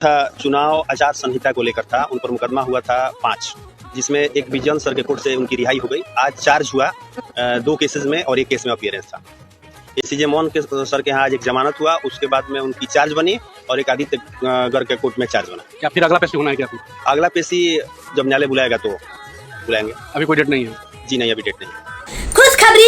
था चुनाव आचार संहिता को लेकर था। उन पर मुकदमा हुआ था 5, जिसमें एक विजिलेंस सर के कोर्ट से उनकी रिहाई हो गई। आज चार्ज हुआ 2 केसेस में और 1 केस में अपीयरेंस था। एसीजे मोहन के सर के यहाँ आज एक जमानत हुआ, उसके बाद में उनकी चार्ज बनी और एक आदित्य गर के कोर्ट में चार्ज बना। क्या फिर अगला पेशी होना है क्या? अगला पेशी जब न्यायालय बुलाएगा तो बुलाएंगे। अभी कोई डेट नहीं है? जी नहीं, अभी डेट नहीं।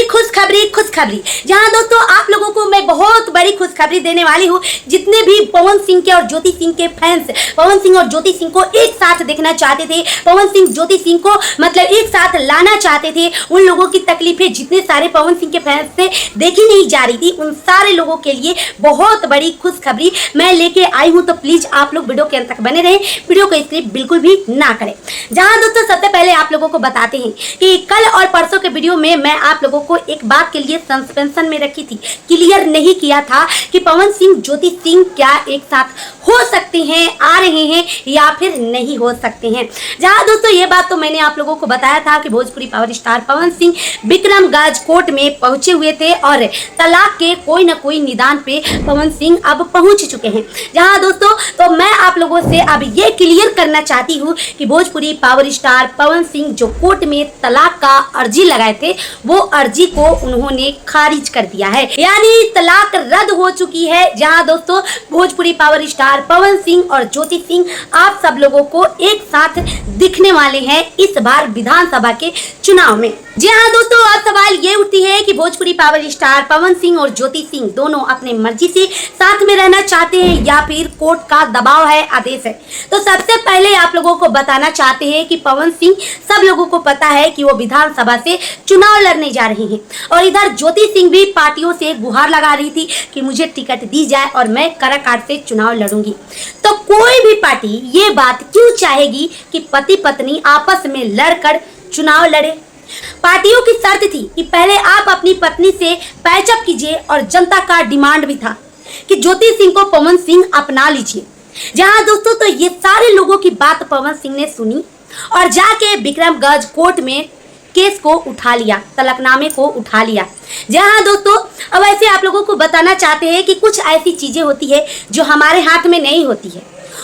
खुशखबरी जहां दोस्तों आप लोगों को मैं बहुत बड़ी खुशखबरी देने वाली हूं। जितने भी पवन सिंह के और ज्योति सिंह के फैंस पवन सिंह और ज्योति सिंह को एक साथ देखना चाहते थे, पवन सिंह ज्योति सिंह को मतलब एक साथ लाना चाहते थे, उन लोगों की तकलीफें जितने सारे पवन सिंह के फैंस से देखी नहीं जा रही थी, उन सारे लोगों के लिए बहुत बड़ी खुशखबरी मैं लेके आई हूँ। तो प्लीज आप लोग वीडियो के अंत तक बने रहें, वीडियो को स्किप बिल्कुल भी ना करें। जहां दोस्तों सबसे पहले आप लोगों को बताते हैं कि कल और परसों के वीडियो में मैं आप लोगों को एक बात के लिए सस्पेंशन में रखी थी, क्लियर नहीं किया था कि पवन सिंह ज्योति सिंह क्या एक साथ हो सकते हैं, आ रहे हैं या फिर नहीं हो सकते हैं। जहां दोस्तों ये बात तो मैंने आप लोगों को बताया था कि Bhojpuri power star Pawan Singh Vikramganj court में पहुंचे हुए थे और तलाक के कोई ना कोई निदान पे पवन सिंह अब पहुंच चुके हैं। जहां दोस्तों तो मैं आप लोगों से अब ये क्लियर करना चाहती हूँ कि भोजपुरी पावर स्टार पवन सिंह जो कोर्ट में तलाक का अर्जी लगाए थे, वो अर्जी को उन्होंने खारिज कर दिया है, यानी तलाक रद्द हो चुकी है। जहां दोस्तों भोजपुरी पावर स्टार पवन सिंह और ज्योति सिंह आप सब लोगों को एक साथ दिखने वाले हैं इस बार विधानसभा के चुनाव में। जी हाँ दोस्तों, अब सवाल ये उठती है कि भोजपुरी पावर स्टार पवन सिंह और ज्योति सिंह दोनों अपने मर्जी से साथ में रहना चाहते हैं या फिर कोर्ट का दबाव है, आदेश है। तो सबसे पहले आप लोगों को बताना चाहते हैं कि पवन सिंह सब लोगों को पता है कि वो विधानसभा से चुनाव लड़ने जा रहे हैं और इधर ज्योति सिंह भी पार्टियों से गुहार लगा रही थी कि मुझे टिकट दी जाए और मैं काराकाट से चुनाव लड़ूंगी। तो कोई भी पार्टी ये बात क्यों चाहेगी कि पति पत्नी आपस में लड़कर चुनाव लड़े? पार्टियों की शर्त थी कि पहले आप अपनी पत्नी से पैचअप कीजिए और जनता का डिमांड भी था कि ज्योति सिंह को पवन सिंह अपना लीजिए। जहां दोस्तों तो ये सारे लोगों की बात पवन सिंह ने सुनी और जाके विक्रमगंज कोर्ट में केस को उठा लिया, तलाकनामे को उठा लिया। जहां दोस्तों अब ऐसे आप लोगों को बताना चाहते हैं कि कुछ ऐसी चीजें होती है जो हमारे हाथ में नहीं होती है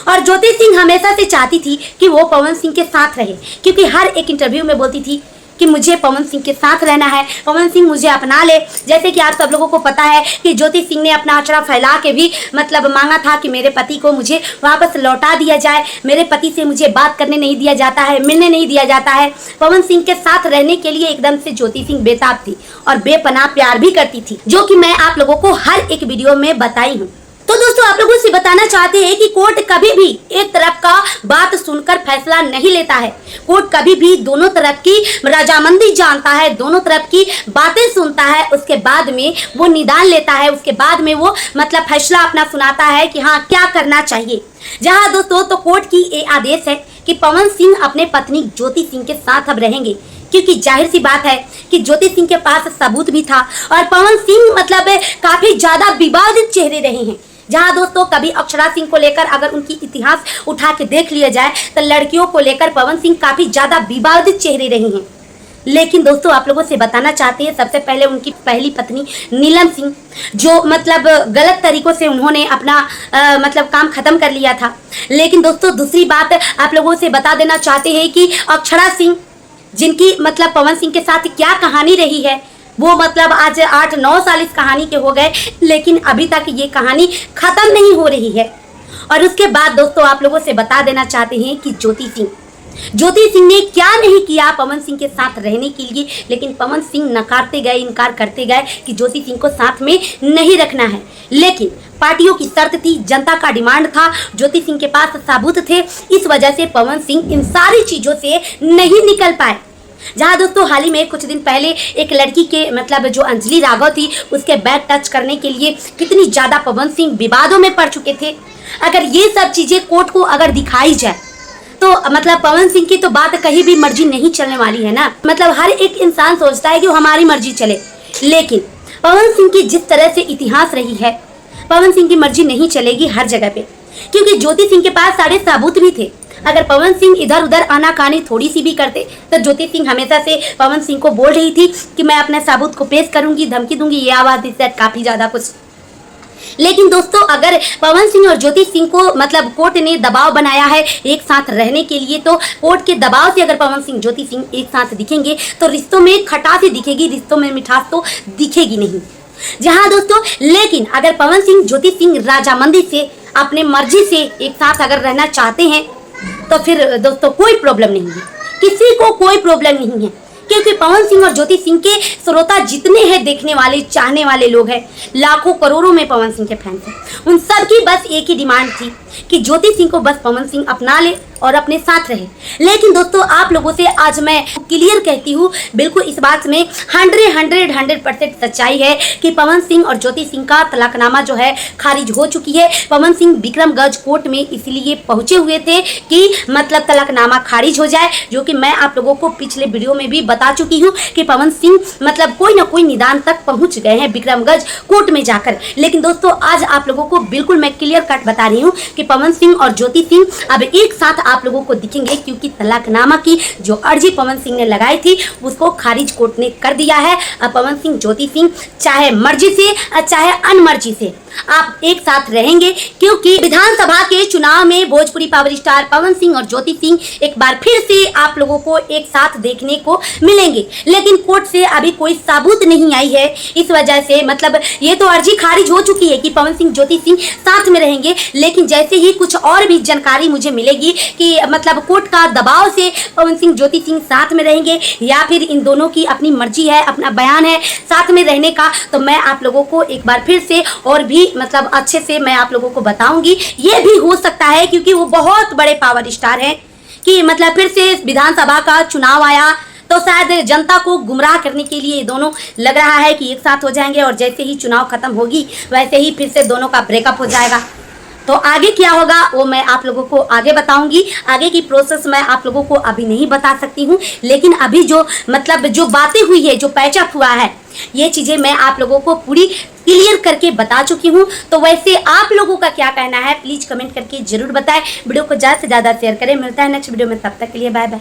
और ज्योति सिंह हमेशा से चाहती थी कि वो पवन सिंह के साथ रहे, क्योंकि हर एक इंटरव्यू में बोलती थी कि मुझे पवन सिंह के साथ रहना है, पवन सिंह मुझे अपना ले। जैसे कि आप सब लोगों को पता है कि ज्योति सिंह ने अपना अचरा फैला के भी मतलब मांगा था कि मेरे पति को मुझे वापस लौटा दिया जाए, मेरे पति से मुझे बात करने नहीं दिया जाता है, मिलने नहीं दिया जाता है। पवन सिंह के साथ रहने के लिए एकदम से ज्योति सिंह बेताब थी और बेपनाह प्यार भी करती थी, जो कि मैं आप लोगों को हर एक वीडियो में बताई हूँ। तो दोस्तों आप लोगों से बताना चाहते हैं कि कोर्ट कभी भी एक तरफ का बात सुनकर फैसला नहीं लेता है। कोर्ट कभी भी दोनों तरफ की रजामंदी जानता है, दोनों तरफ की बातें सुनता है, उसके बाद में वो निदान लेता है, उसके बाद में वो मतलब फैसला अपना सुनाता है कि हाँ क्या करना चाहिए। जहां दोस्तों तो कोर्ट की ये आदेश है कि पवन सिंह अपने पत्नी ज्योति सिंह के साथ अब रहेंगे, क्योंकि जाहिर सी बात है कि ज्योति सिंह के पास सबूत भी था और पवन सिंह मतलब काफी ज्यादा विवादित चेहरे रहे हैं। जहां दोस्तों कभी अक्षरा सिंह को लेकर अगर उनकी इतिहास उठा के देख लिया जाए तो लड़कियों को लेकर पवन सिंह काफी ज्यादा विवादित चेहरे रहे हैं। लेकिन दोस्तों आप लोगों से बताना चाहते हैं सबसे पहले उनकी पहली पत्नी नीलम सिंह, जो मतलब गलत तरीकों से उन्होंने अपना मतलब काम खत्म कर लिया था। लेकिन दोस्तों दूसरी बात आप लोगों से बता देना चाहते हैं कि अक्षरा सिंह, जिनकी मतलब पवन सिंह के साथ क्या कहानी रही है, वो मतलब आज 8-9 साल इस कहानी के हो गए, लेकिन अभी तक ये कहानी खत्म नहीं हो रही है। और उसके बाद दोस्तों आप लोगों से बता देना चाहते हैं कि ज्योति सिंह ने क्या नहीं किया पवन सिंह के साथ रहने के लिए, लेकिन पवन सिंह नकारते गए, इनकार करते गए कि ज्योति सिंह को साथ में नहीं रखना है। लेकिन पार्टियों की शर्त थी, जनता का डिमांड था, ज्योति सिंह के पास सबूत थे, इस वजह से पवन सिंह इन सारी चीजों से नहीं निकल पाए। जहां दोस्तों हाल ही में कुछ दिन पहले एक लड़की के मतलब जो अंजलि राघव थी, उसके बैग टच करने के लिए कितनी ज्यादा पवन सिंह विवादों में पड़ चुके थे। अगर ये सब चीजें कोर्ट को अगर दिखाई जाए तो मतलब पवन सिंह की तो बात कहीं भी मर्जी नहीं चलने वाली है ना। मतलब हर एक इंसान सोचता है कि वो हमारी मर्जी चले, लेकिन पवन सिंह की जिस तरह से इतिहास रही है, पवन सिंह की मर्जी नहीं चलेगी हर जगह पे, क्योंकि ज्योति सिंह के पास सारे सबूत भी थे। अगर पवन सिंह इधर उधर आनाकानी थोड़ी सी भी करते तो ज्योति सिंह हमेशा से पवन सिंह को बोल रही थी कि मैं अपने सबूत को पेश करूंगी, धमकी दूंगी, ये आवाज इससे काफी ज्यादा कुछ। लेकिन दोस्तों अगर पवन सिंह और ज्योति सिंह को मतलब कोर्ट ने दबाव बनाया है एक साथ रहने के लिए, तो कोर्ट के दबाव से अगर पवन सिंह ज्योति सिंह एक साथ दिखेंगे तो रिश्तों में खटास ही दिखेगी, रिश्तों में मिठास तो दिखेगी नहीं। जहां दोस्तों लेकिन अगर पवन सिंह ज्योति सिंह राजामंदी से अपने मर्जी से एक साथ अगर रहना चाहते हैं तो फिर दोस्तों कोई प्रॉब्लम नहीं है, किसी को कोई प्रॉब्लम नहीं है, क्योंकि पवन सिंह और ज्योति सिंह के श्रोता जितने हैं, देखने वाले चाहने वाले लोग हैं, लाखों करोड़ों में पवन सिंह के फैंस हैं, उन सब की बस एक ही डिमांड थी कि ज्योति सिंह को बस पवन सिंह अपना ले और अपने साथ रहे। लेकिन दोस्तों आप लोगों से आज मैं क्लियर कहती हूँ, बिल्कुल इस बात में 100% सच्चाई है कि पवन सिंह और ज्योति सिंह का तलाकनामा जो है खारिज हो चुकी है। पवन सिंह विक्रमगंज कोर्ट में इसलिए पहुंचे हुए थे कि मतलब तलाकनामा खारिज हो जाए, जो कि मैं आप लोगों को पिछले वीडियो में भी बता चुकी हूँ कि पवन सिंह मतलब कोई ना कोई निदान तक पहुंच गए हैं विक्रमगंज कोर्ट में जाकर। लेकिन दोस्तों आज आप लोगों को बिल्कुल मैं क्लियर कट बता रही हूँ कि पवन सिंह और ज्योति सिंह अब एक साथ आप लोगों को दिखेंगे, क्योंकि तलाकनामा की जो अर्जी पवन सिंह ने लगाई थी उसको खारिज कोर्ट ने कर दिया है। अब पवन सिंह ज्योति सिंह चाहे मर्जी से चाहे अनमर्जी से आप एक साथ रहेंगे, क्योंकि विधानसभा के चुनाव में भोजपुरी पावर स्टार पवन सिंह और ज्योति सिंह एक बार फिर से आप लोगों को एक साथ देखने को मिलेंगे। लेकिन कोर्ट से अभी कोई सबूत नहीं आई है, इस वजह से मतलब ये तो अर्जी खारिज हो चुकी है कि पवन सिंह ज्योति सिंह साथ में रहेंगे। लेकिन जैसे ही कुछ और भी जानकारी मुझे मिलेगी कि मतलब कोर्ट का दबाव से पवन सिंह ज्योति सिंह साथ में रहेंगे या फिर इन दोनों की अपनी मर्जी है, अपना बयान है साथ में रहने का, तो मैं आप लोगों को एक बार फिर से और भी मतलब अच्छे से मैं आप लोगों को बताऊंगी। ये भी हो सकता है क्योंकि वो बहुत बड़े पावर स्टार हैं कि मतलब फिर से विधानसभा का चुनाव आया तो शायद जनता को गुमराह करने के लिए दोनों लग रहा है कि एक साथ हो जाएंगे, और जैसे ही चुनाव खत्म होगी वैसे ही फिर से दोनों का ब्रेकअप हो जाएगा। तो आगे क्या होगा वो मैं आप लोगों को आगे बताऊंगी। आगे की प्रोसेस मैं आप लोगों को अभी नहीं बता सकती हूँ, लेकिन अभी जो मतलब जो बातें हुई है, जो पैचअप हुआ है, ये चीजें मैं आप लोगों को पूरी क्लियर करके बता चुकी हूँ। तो वैसे आप लोगों का क्या कहना है प्लीज कमेंट करके जरूर बताएं। वीडियो को ज्यादा से ज्यादा शेयर करें। मिलता है नेक्स्ट वीडियो में, तब तक के लिए बाय बाय।